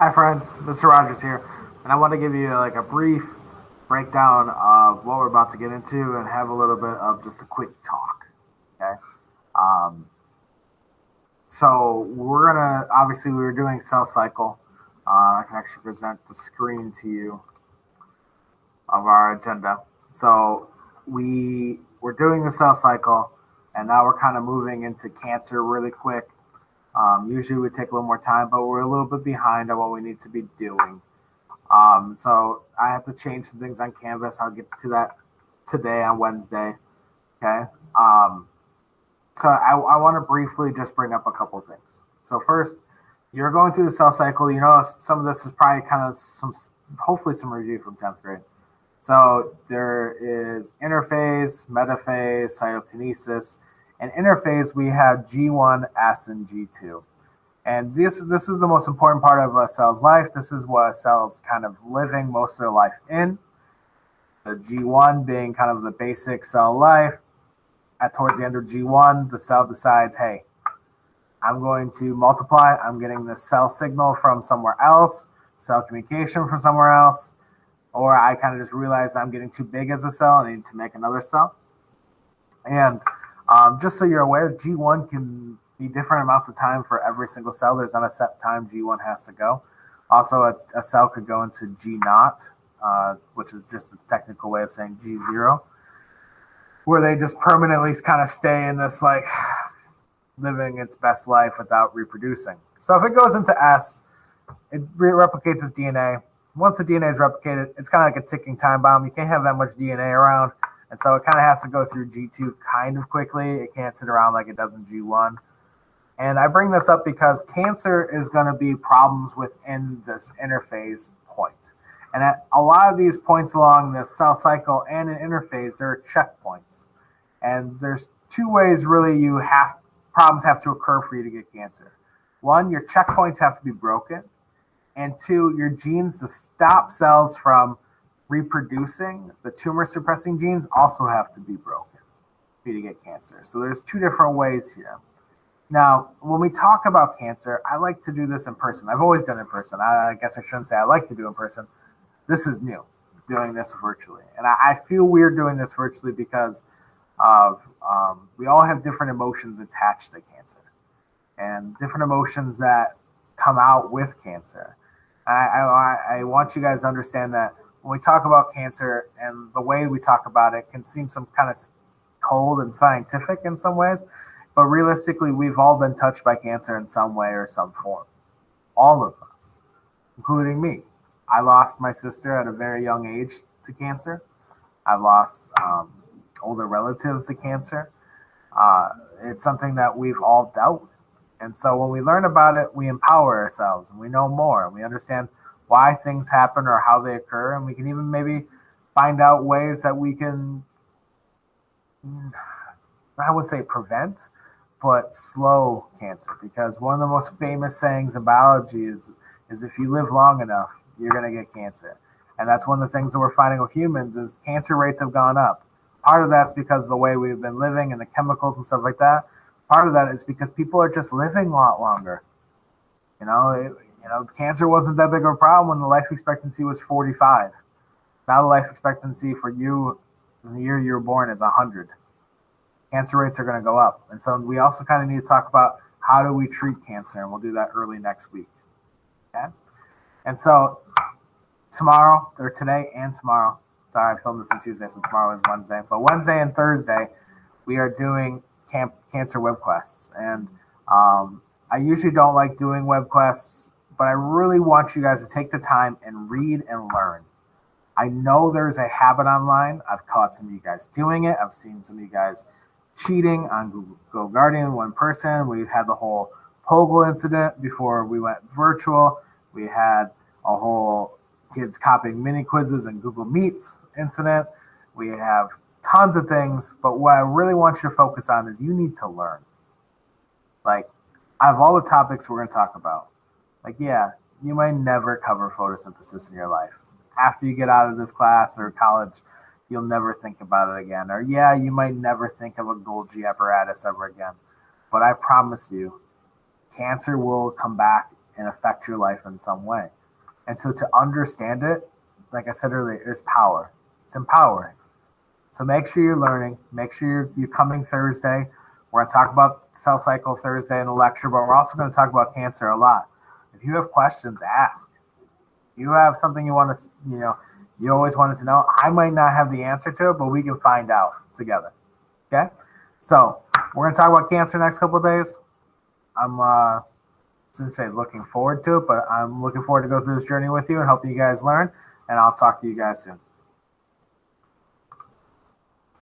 Hi friends, Mr. Rogers here, and I want to give you like a brief breakdown of what we're about to get into and have a little bit of just a quick talk. Okay, um, so we're gonna obviously we were doing cell cycle. I can actually present the screen to you of our agenda. So we're doing the cell cycle, and now we're kind of moving into cancer really quick. Usually we take a little more time, but we're a little bit behind on what we need to be doing. So I have to change some things on Canvas. I'll get to that today on Wednesday. Okay. So I want to briefly just bring up a couple of things. So first, you're going through the cell cycle. You know, some of this is probably kind of hopefully some review from 10th grade. So there is interphase, metaphase, cytokinesis. And interphase, we have G1, S, and G2. And this is the most important part of a cell's life. This is what a cell's kind of living most of their life in. The G1 being kind of the basic cell life. Towards the end of G1, the cell decides, hey, I'm going to multiply. I'm getting the cell signal from somewhere else, cell communication from somewhere else, or I kind of just realized I'm getting too big as a cell and I need to make another cell. And just so you're aware, G1 can be different amounts of time for every single cell. There's not a set time G1 has to go. Also, a cell could go into G naught, which is just a technical way of saying G0, where they just permanently kind of stay in this like living its best life without reproducing. So if it goes into S, it replicates its DNA. Once the DNA is replicated, it's kind of like a ticking time bomb. You can't have that much DNA around. And so it kind of has to go through G2 kind of quickly. It can't sit around like it does in G1. And I bring this up because cancer is going to be problems within this interphase point. And at a lot of these points along the cell cycle and an interphase, there are checkpoints. And there's two ways really problems have to occur for you to get cancer. One, your checkpoints have to be broken. And two, your genes to stop cells from reproducing, the tumor suppressing genes also have to be broken for you to get cancer. So there's two different ways here. Now, when we talk about cancer, I like to do this in person. I've always done it in person. I guess I shouldn't say I like to do it in person. This is new, doing this virtually. And I feel weird doing this virtually because of we all have different emotions attached to cancer and different emotions that come out with cancer. I want you guys to understand that when we talk about cancer and the way we talk about it can seem some kind of cold and scientific in some ways, but realistically, we've all been touched by cancer in some way or some form. All of us, including me. I lost my sister at a very young age to cancer. I've lost older relatives to cancer. It's something that we've all dealt with. And so when we learn about it, we empower ourselves and we know more and we understand why things happen or how they occur. And we can even maybe find out ways that we can, I would say prevent, but slow cancer. Because one of the most famous sayings in biology is if you live long enough, you're going to get cancer. And that's one of the things that we're finding with humans is cancer rates have gone up. Part of that's because of the way we've been living and the chemicals and stuff like that. Part of that is because people are just living a lot longer. Cancer wasn't that big of a problem when the life expectancy was 45. Now the life expectancy for you in the year you were born is 100. Cancer rates are going to go up. And so we also kind of need to talk about how do we treat cancer, and we'll do that early next week. Okay? And so today and tomorrow, sorry, I filmed this on Tuesday, so tomorrow is Wednesday, but Wednesday and Thursday, we are doing cancer web quests. And I usually don't like doing web quests, but I really want you guys to take the time and read and learn. I know there's a habit online. I've caught some of you guys doing it. I've seen some of you guys cheating on Google Go Guardian, one person. We had the whole Poggle incident before we went virtual. We had a whole kids copying mini quizzes and Google Meets incident. We have tons of things, but what I really want you to focus on is you need to learn. Like, out of all the topics we're going to talk about, like, yeah, you might never cover photosynthesis in your life. After you get out of this class or college, you'll never think about it again. Or, yeah, you might never think of a Golgi apparatus ever again. But I promise you, cancer will come back and affect your life in some way. And so to understand it, like I said earlier, is power. It's empowering. So make sure you're learning. Make sure you're coming Thursday. We're going to talk about cell cycle Thursday in the lecture, but we're also going to talk about cancer a lot. If you have questions, ask. You have something you want to, you always wanted to know. I might not have the answer to it, but we can find out together. Okay? So we're going to talk about cancer next couple of days. I'm essentially looking forward to it, but I'm looking forward to go through this journey with you and helping you guys learn. And I'll talk to you guys soon.